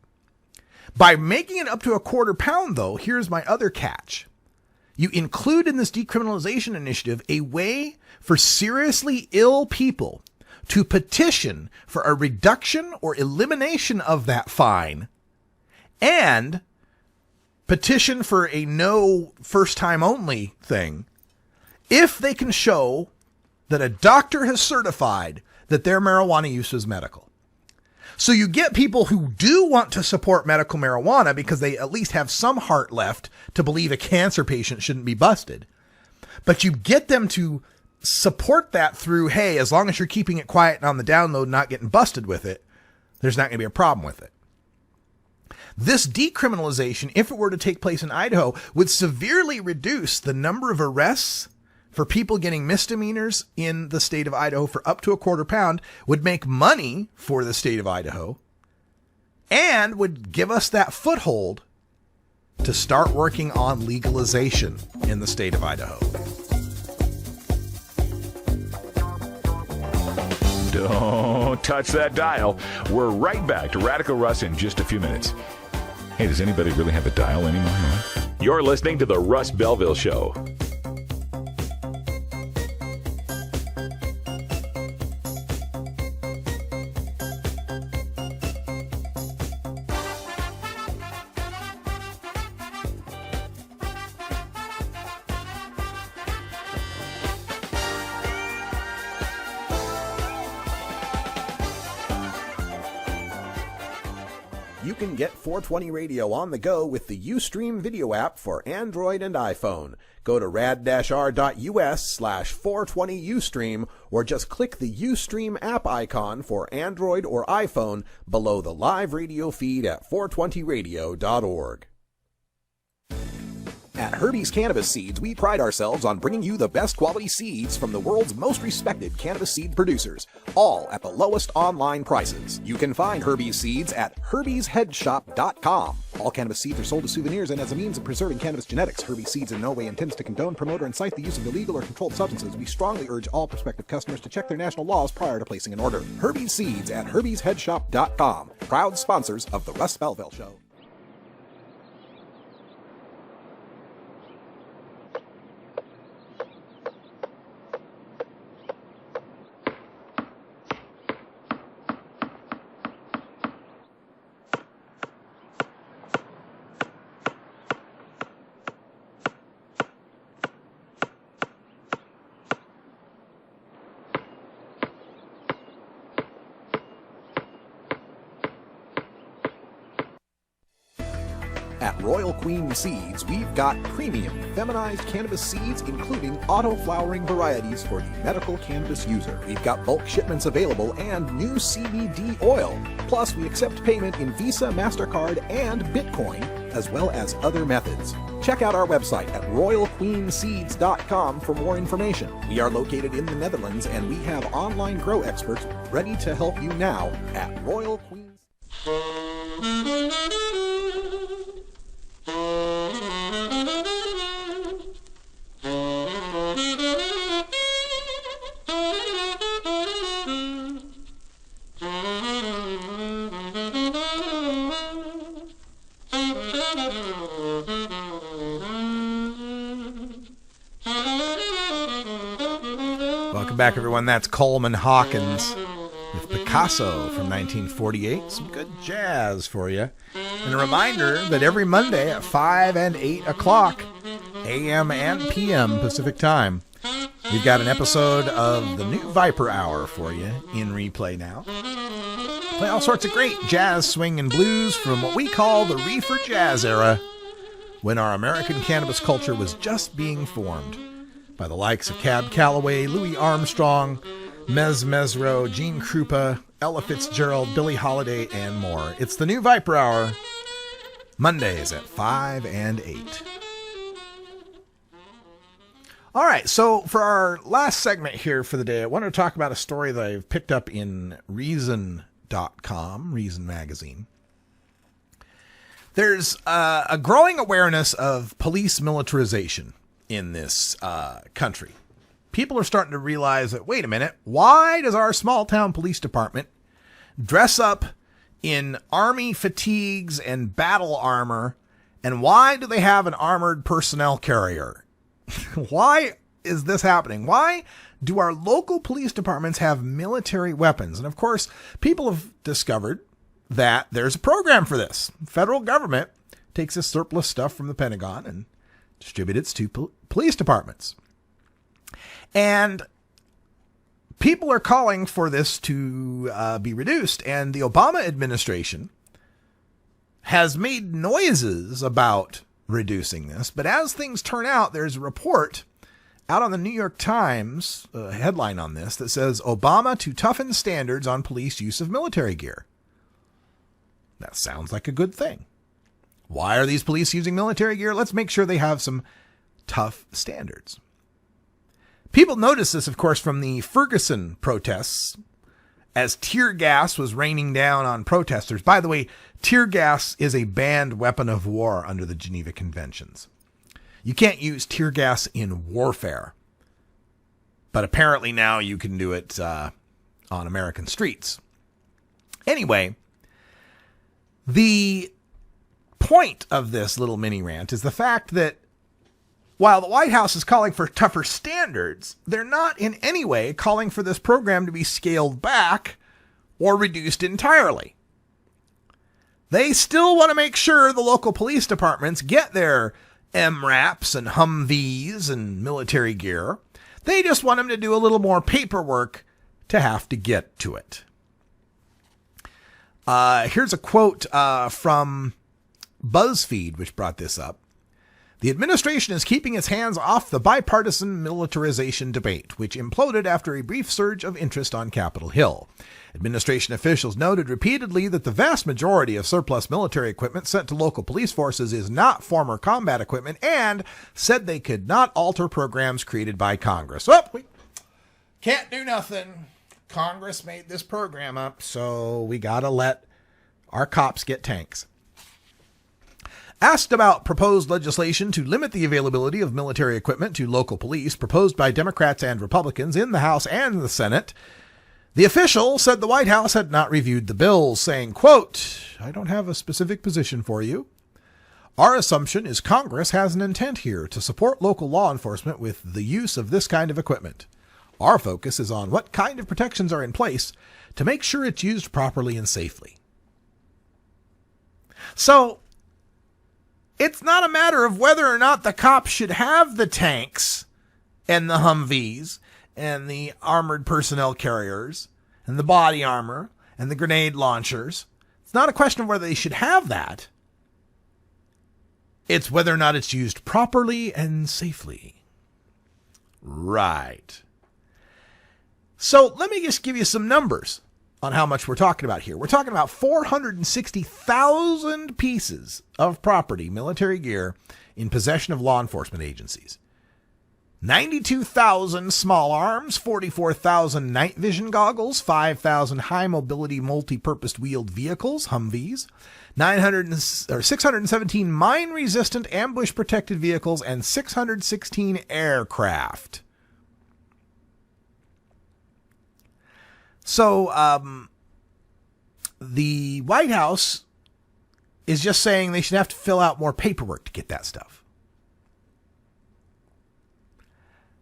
By making it up to a quarter pound, though, here's my other catch. You include in this decriminalization initiative a way for seriously ill people to petition for a reduction or elimination of that fine and petition for a no first time only thing if they can show that a doctor has certified that their marijuana use is medical. So you get people who do want to support medical marijuana because they at least have some heart left to believe a cancer patient shouldn't be busted. But you get them to support that through, hey, as long as you're keeping it quiet and on the download, not getting busted with it, there's not going to be a problem with it. This decriminalization, if it were to take place in Idaho, would severely reduce the number of arrests for people getting misdemeanors in the state of Idaho for up to a quarter pound, would make money for the state of Idaho, and would give us that foothold to start working on legalization in the state of Idaho. Don't touch that dial. We're right back to Radical Russ in just a few minutes. Hey, does anybody really have a dial anymore? You're listening to The Russ Belville Show. You can get 420 Radio on the go with the Ustream video app for Android and iPhone. Go to rad-r.us/420Ustream or just click the Ustream app icon for Android or iPhone below the live radio feed at 420radio.org. At Herbie's Cannabis Seeds, we pride ourselves on bringing you the best quality seeds from the world's most respected cannabis seed producers, all at the lowest online prices. You can find Herbie's Seeds at herbiesheadshop.com. All cannabis seeds are sold as souvenirs and as a means of preserving cannabis genetics. Herbie's Seeds in no way intends to condone, promote, or incite the use of illegal or controlled substances. We strongly urge all prospective customers to check their national laws prior to placing an order. Herbie's Seeds at herbiesheadshop.com. Proud sponsors of the Russ Belville Show. At Royal Queen Seeds, we've got premium feminized cannabis seeds, including auto-flowering varieties for the medical cannabis user. We've got bulk shipments available and new CBD oil. Plus, we accept payment in Visa, MasterCard, and Bitcoin, as well as other methods. Check out our website at royalqueenseeds.com for more information. We are located in the Netherlands, and we have online grow experts ready to help you now at Royal Queen. Welcome back, everyone. That's Coleman Hawkins with Picasso from 1948. Some good jazz for you. And a reminder that every Monday at 5 and 8 o'clock a.m. and p.m. Pacific Time, we've got an episode of the new Viper Hour for you in replay now. Play all sorts of great jazz, swing, and blues from what we call the Reefer Jazz era, when our American cannabis culture was just being formed, by the likes of Cab Calloway, Louis Armstrong, Mez Mesro, Gene Krupa, Ella Fitzgerald, Billie Holiday, and more. It's the new Viper Hour, Mondays at 5 and 8. All right, so for our last segment here for the day, I want to talk about a story that I've picked up in Reason.com, Reason Magazine. There's a growing awareness of police militarization in this country. People are starting to realize that, wait a minute, why does our small town police department dress up in army fatigues and battle armor, and why do they have an armored personnel carrier? Why is this happening? Why do our local police departments have military weapons? And of course, people have discovered that there's a program for this. Federal government takes this surplus stuff from the Pentagon and distributes it to police departments. And people are calling for this to be reduced. And the Obama administration has made noises about reducing this. But as things turn out, there's a report out on the New York Times, a headline on this, that says, Obama to toughen standards on police use of military gear. That sounds like a good thing. Why are these police using military gear? Let's make sure they have some tough standards. People noticed this, of course, from the Ferguson protests, as tear gas was raining down on protesters. By the way, tear gas is a banned weapon of war under the Geneva Conventions. You can't use tear gas in warfare, but apparently now you can do it on American streets. Anyway, the point of this little mini rant is the fact that while the White House is calling for tougher standards, they're not in any way calling for this program to be scaled back or reduced entirely. They still want to make sure the local police departments get their MRAPs and Humvees and military gear. They just want them to do a little more paperwork to have to get to it. Here's a quote from BuzzFeed, which brought this up. The administration is keeping its hands off the bipartisan militarization debate, which imploded after a brief surge of interest on Capitol Hill. Administration officials noted repeatedly that the vast majority of surplus military equipment sent to local police forces is not former combat equipment, and said they could not alter programs created by Congress. Oh, we can't do nothing. Congress made this program up, so we gotta let our cops get tanks. Asked about proposed legislation to limit the availability of military equipment to local police proposed by Democrats and Republicans in the House and the Senate, the official said the White House had not reviewed the bills, saying, quote, "I don't have a specific position for you. Our assumption is Congress has an intent here to support local law enforcement with the use of this kind of equipment. Our focus is on what kind of protections are in place to make sure it's used properly and safely." So, it's not a matter of whether or not the cops should have the tanks and the Humvees and the armored personnel carriers and the body armor and the grenade launchers. It's not a question of whether they should have that. It's whether or not it's used properly and safely. Right. So let me just give you some numbers on how much we're talking about here. We're talking about 460,000 pieces of property, military gear, in possession of law enforcement agencies. 92,000 small arms, 44,000 night vision goggles, 5,000 high-mobility multi-purpose wheeled vehicles, Humvees, 617 mine-resistant ambush-protected vehicles, and 616 aircraft. So, the White House is just saying they should have to fill out more paperwork to get that stuff.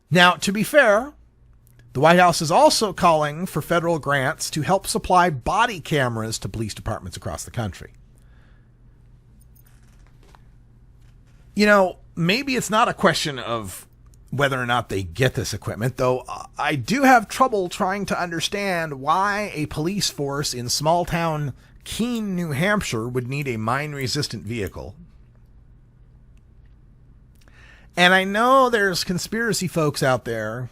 Now, to be fair, the White House is also calling for federal grants to help supply body cameras to police departments across the country. You know, maybe it's not a question of whether or not they get this equipment, though I do have trouble trying to understand why a police force in small-town Keene, New Hampshire would need a mine-resistant vehicle. And I know there's conspiracy folks out there,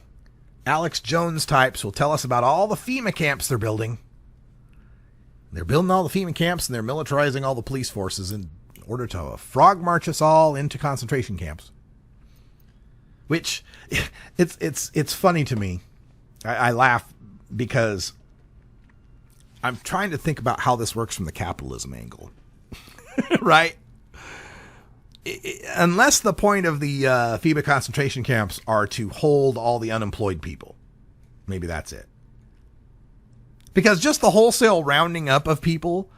Alex Jones types, will tell us about all the FEMA camps they're building. They're building all the FEMA camps and they're militarizing all the police forces in order to frog march us all into concentration camps. Which, it's funny to me. I laugh because I'm trying to think about how this works from the capitalism angle. Right? Unless the point of the FEMA concentration camps are to hold all the unemployed people. Maybe that's it. Because just the wholesale rounding up of people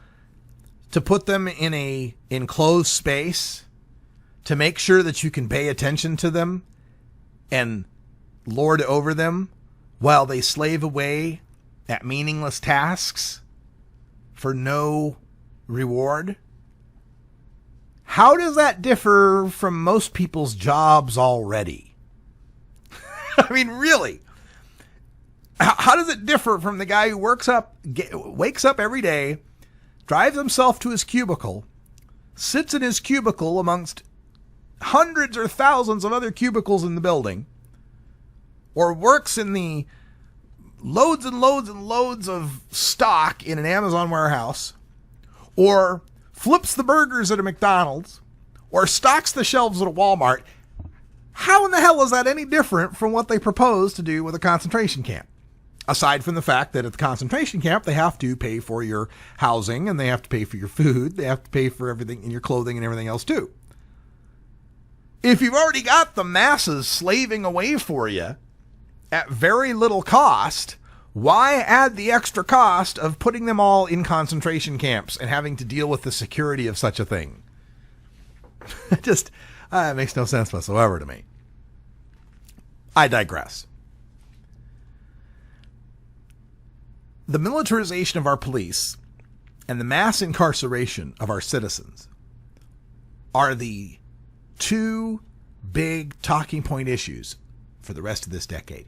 to put them in a enclosed space to make sure that you can pay attention to them and lord over them while they slave away at meaningless tasks for no reward. How does that differ from most people's jobs already? I mean, really? How does it differ from the guy who wakes up every day, drives himself to his cubicle, sits in his cubicle amongst hundreds or thousands of other cubicles in the building, or works in the loads and loads and loads of stock in an Amazon warehouse, or flips the burgers at a McDonald's, or stocks the shelves at a Walmart? How in the hell is that any different from what they propose to do with a concentration camp? Aside from the fact that at the concentration camp, they have to pay for your housing, and they have to pay for your food, they have to pay for everything in your clothing and everything else too. If you've already got the masses slaving away for you at very little cost, why add the extra cost of putting them all in concentration camps and having to deal with the security of such a thing? It makes no sense whatsoever to me. I digress. The militarization of our police and the mass incarceration of our citizens are the two big talking point issues for the rest of this decade.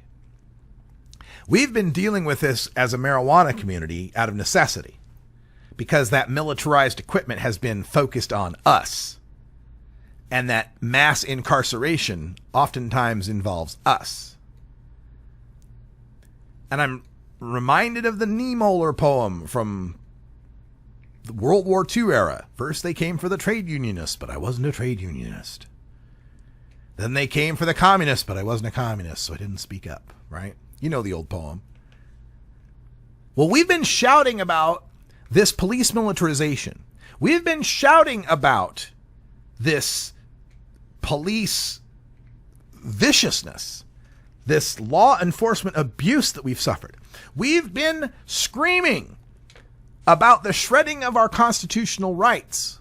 We've been dealing with this as a marijuana community out of necessity because that militarized equipment has been focused on us. and that mass incarceration oftentimes involves us. And I'm reminded of the Niemöller poem from the World War II era. First they came for the trade unionists, but I wasn't a trade unionist. Then they came for the communists, but I wasn't a communist, so I didn't speak up, right? You know the old poem. Well, we've been shouting about this police militarization. We've been shouting about this police viciousness, this law enforcement abuse that we've suffered. We've been screaming about the shredding of our constitutional rights.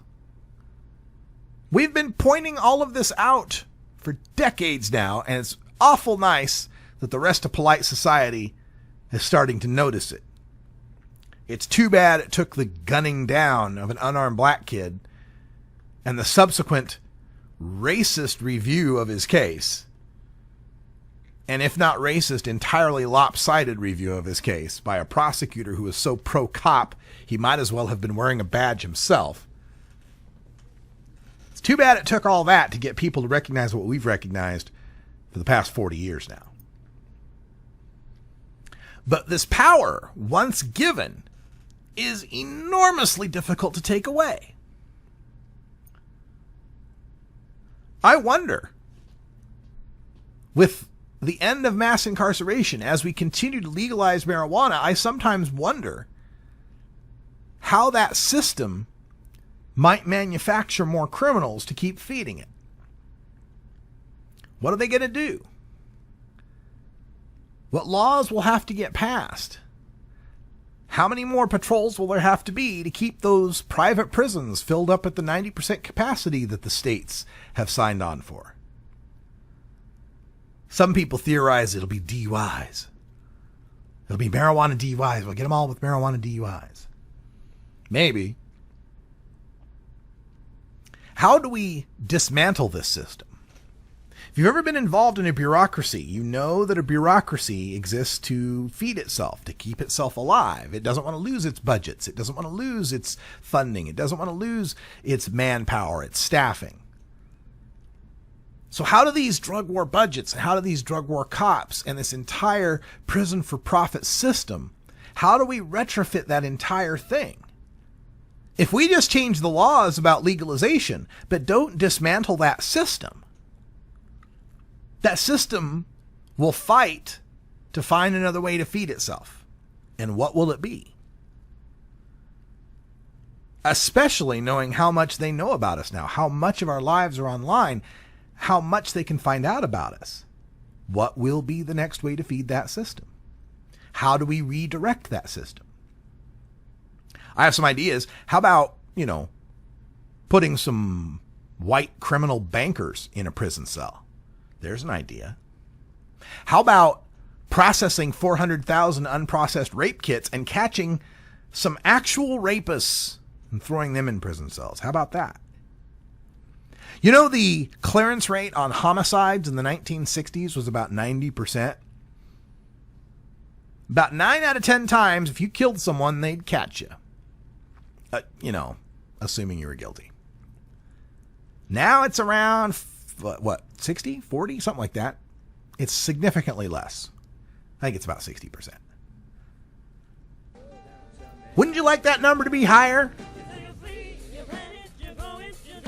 We've been pointing all of this out for decades now, and it's awful nice that the rest of polite society is starting to notice it. It's too bad it took the gunning down of an unarmed black kid and the subsequent racist review of his case, and if not racist, entirely lopsided review of his case by a prosecutor who was so pro-cop he might as well have been wearing a badge himself. It's too bad it took all that to get people to recognize what we've recognized for the past 40 years now. But this power, once given, is enormously difficult to take away. I wonder, with the end of mass incarceration, as we continue to legalize marijuana, I sometimes wonder how that system might manufacture more criminals to keep feeding it. What are they going to do? What laws will have to get passed? How many more patrols will there have to be to keep those private prisons filled up at the 90% capacity that the states have signed on for? Some people theorize it'll be DUIs. It'll be marijuana DUIs. We'll get them all with marijuana DUIs. Maybe. How do we dismantle this system? If you've ever been involved in a bureaucracy, you know that a bureaucracy exists to feed itself, to keep itself alive. It doesn't want to lose its budgets. It doesn't want to lose its funding. It doesn't want to lose its manpower, its staffing. So how do these drug war budgets and how do these drug war cops and this entire prison for profit system, how do we retrofit that entire thing? If we just change the laws about legalization, but don't dismantle that system will fight to find another way to feed itself. And what will it be? Especially knowing how much they know about us now, how much of our lives are online, how much they can find out about us. What will be the next way to feed that system? How do we redirect that system? I have some ideas. How about, putting some white criminal bankers in a prison cell? There's an idea. How about processing 400,000 unprocessed rape kits and catching some actual rapists and throwing them in prison cells? How about that? The clearance rate on homicides in the 1960s was about 90%. About 9 out of 10 times, if you killed someone, they'd catch you. Assuming you were guilty. Now it's around, 60, 40, something like that. It's significantly less. I think it's about 60%. Wouldn't you like that number to be higher?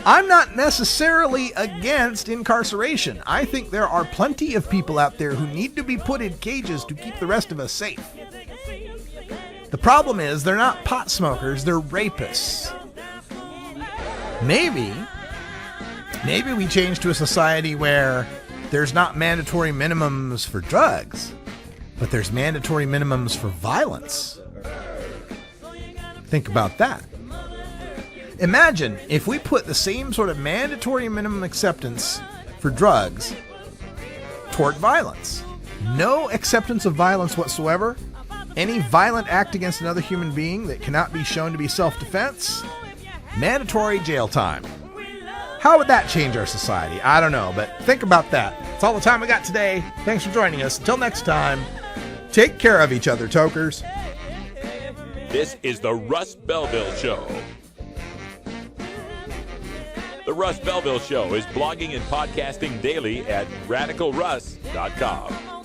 I'm not necessarily against incarceration. I think there are plenty of people out there who need to be put in cages to keep the rest of us safe. The problem is they're not pot smokers, they're rapists. Maybe we change to a society where there's not mandatory minimums for drugs, but there's mandatory minimums for violence. Think about that. Imagine if we put the same sort of mandatory minimum acceptance for drugs toward violence. No acceptance of violence whatsoever. Any violent act against another human being that cannot be shown to be self-defense, mandatory jail time. How would that change our society? I don't know, but think about that. That's all the time we got today. Thanks for joining us. Until next time, take care of each other, Tokers. This is the Russ Belville Show. The Russ Belville Show is blogging and podcasting daily at radicalruss.com.